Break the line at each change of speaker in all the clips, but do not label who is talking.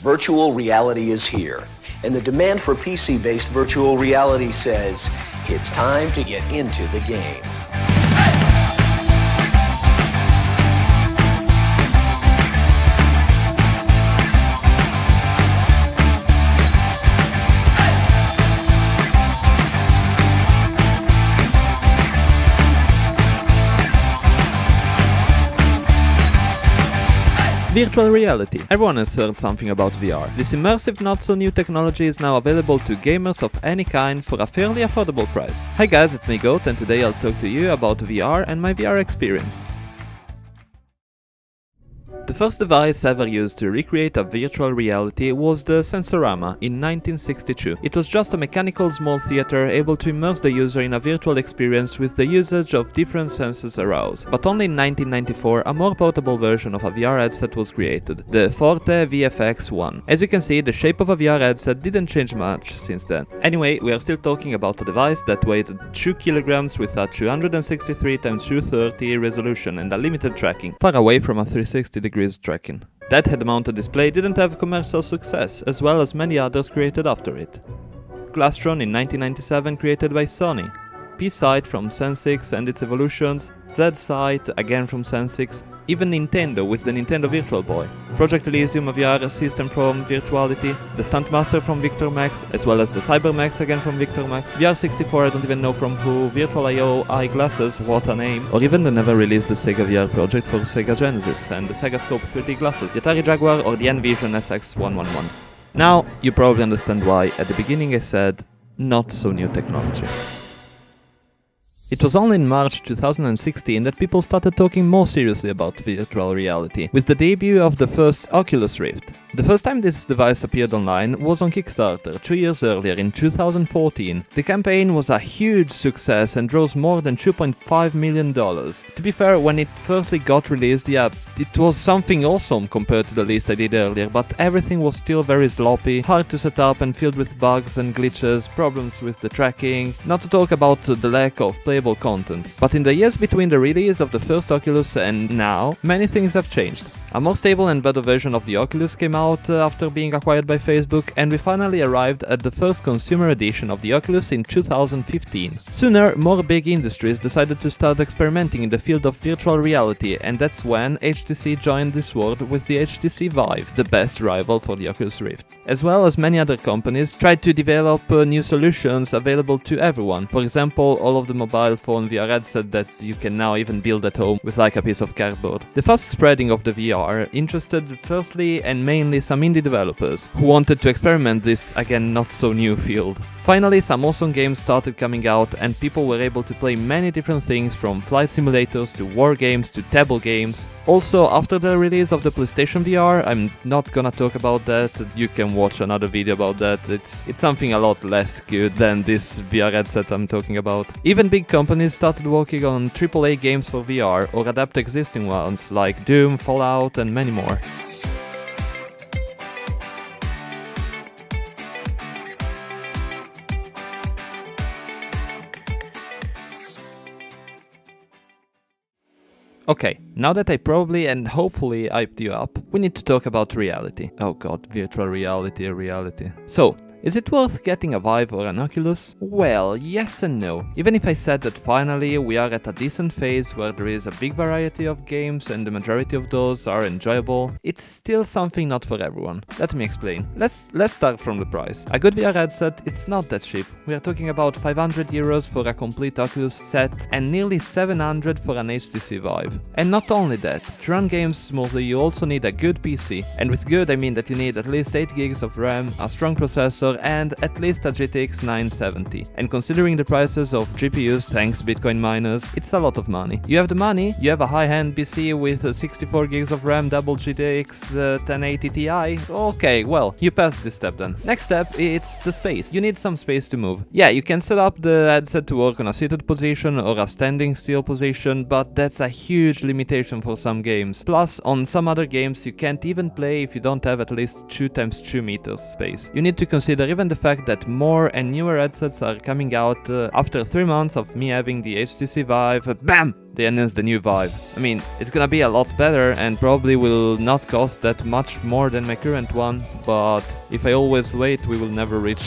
Virtual reality is here, and the demand for PC-based virtual reality says it's time to get into the game.
Virtual reality. Everyone has heard something about VR. This immersive, not-so-new technology is now available to gamers of any kind for a fairly affordable price. Hi guys, it's me Goat, and today I'll talk to you about VR and my VR experience. The first device ever used to recreate a virtual reality was the Sensorama in 1962. It was just a mechanical small theater able to immerse the user in a virtual experience with the usage of different senses aroused. But only in 1994 a more portable version of a VR headset was created, the Forte VFX-1. As you can see, the shape of a VR headset didn't change much since then. Anyway, we are still talking about a device that weighed 2 kilograms with a 263x230 resolution and a limited tracking, far away from a 360-degree tracking. That head-mounted display didn't have commercial success, as well as many others created after it. Glastron in 1997 created by Sony, P-Sight from Sensix and its evolutions, Z-Sight again from Sensix, even Nintendo with the Nintendo Virtual Boy, Project Elysium, a VR system from Virtuality, the Stuntmaster from VictorMax, as well as the CyberMax again from VictorMax, VR64 I don't even know from who, Virtual.io eyeglasses, what a name, or even the never released Sega VR project for Sega Genesis, and the Sega Scope 3D glasses, the Atari Jaguar or the Envision SX111. Now, you probably understand why at the beginning I said, not so new technology. It was only in March 2016 that people started talking more seriously about virtual reality, with the debut of the first Oculus Rift. The first time this device appeared online was on Kickstarter 2 years earlier in 2014. The campaign was a huge success and rose more than $2.5 million. To be fair, when it firstly got released, yeah, it was something awesome compared to the list I did earlier, but everything was still very sloppy, hard to set up and filled with bugs and glitches, problems with the tracking, not to talk about the lack of playable content. But in the years between the release of the first Oculus and now, many things have changed. A more stable and better version of the Oculus came out after being acquired by Facebook, and we finally arrived at the first consumer edition of the Oculus in 2015. Sooner, more big industries decided to start experimenting in the field of virtual reality, and that's when HTC joined this world with the HTC Vive, the best rival for the Oculus Rift. As well as many other companies tried to develop new solutions available to everyone. For example, all of the mobile phone VR headset that you can now even build at home with like a piece of cardboard. The fast spreading of the VR interested firstly and mainly some indie developers who wanted to experiment this, again, not so new field. Finally, some awesome games started coming out and people were able to play many different things, from flight simulators to war games to table games. Also, after the release of the PlayStation VR, I'm not gonna talk about that, you can watch another video about that, it's something a lot less good than this VR headset I'm talking about. Even big companies started working on AAA games for VR or adapt existing ones like Doom, Fallout and many more. Okay, now that I probably and hopefully hyped you up, we need to talk about reality. Oh god, virtual reality. So, is it worth getting a Vive or an Oculus? Well, yes and no. Even if I said that finally we are at a decent phase where there is a big variety of games and the majority of those are enjoyable, it's still something not for everyone. Let me explain. Let's start from the price. A good VR headset, it's not that cheap. We are talking about €500 for a complete Oculus set and nearly $700 for an HTC Vive. And not only that, to run games smoothly you also need a good PC. And with good I mean that you need at least 8 gigs of RAM, a strong processor and at least a GTX 970. And considering the prices of GPUs thanks Bitcoin miners, it's a lot of money. You have the money, you have a high-end PC with 64 gigs of RAM, double GTX 1080 Ti, okay, well, you passed this step then. Next step, it's the space. You need some space to move. Yeah, you can set up the headset to work on a seated position or a standing still position, but that's a huge limitation for some games. Plus, on some other games you can't even play if you don't have at least 2x2 meters space. You need to consider consider even the fact that more and newer headsets are coming out after 3 months of me having the HTC Vive, BAM! They announced the new Vive. I mean, it's gonna be a lot better and probably will not cost that much more than my current one, but if I always wait, we will never reach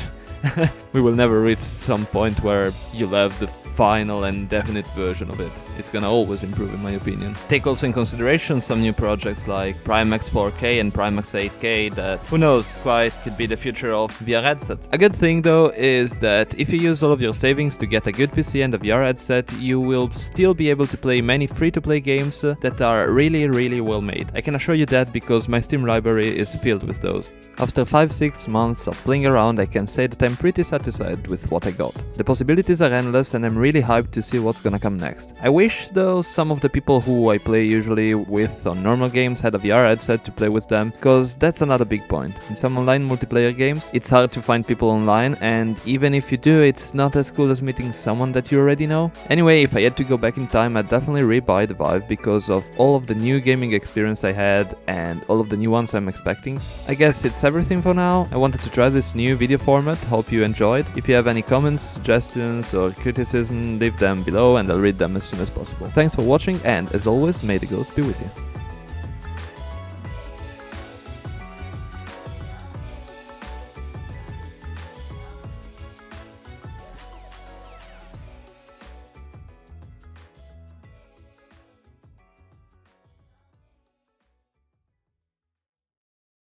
some point where you'll have the final and definite version of it. It's gonna always improve in my opinion. Take also in consideration some new projects like Primax 4K and Primax 8K that, who knows, quite could be the future of VR headset. A good thing though is that if you use all of your savings to get a good PC and a VR headset, you will still be able to play many free-to-play games that are really well made. I can assure you that because my Steam library is filled with those. After 5-6 months of playing around, I can say that I'm pretty satisfied with what I got. The possibilities are endless and I'm really hyped to see what's gonna come next. I wish though some of the people who I play usually with on normal games had a VR headset to play with them, cause that's another big point. In some online multiplayer games, it's hard to find people online, and even if you do, it's not as cool as meeting someone that you already know. Anyway, if I had to go back in time, I'd definitely re-buy the Vive because of all of the new gaming experience I had and all of the new ones I'm expecting. I guess it's everything for now. I wanted to try this new video format, hope you enjoyed. If you have any comments, suggestions or criticism, leave them below and I'll read them as soon as possible. Thanks for watching, and as always, may the ghosts be with you.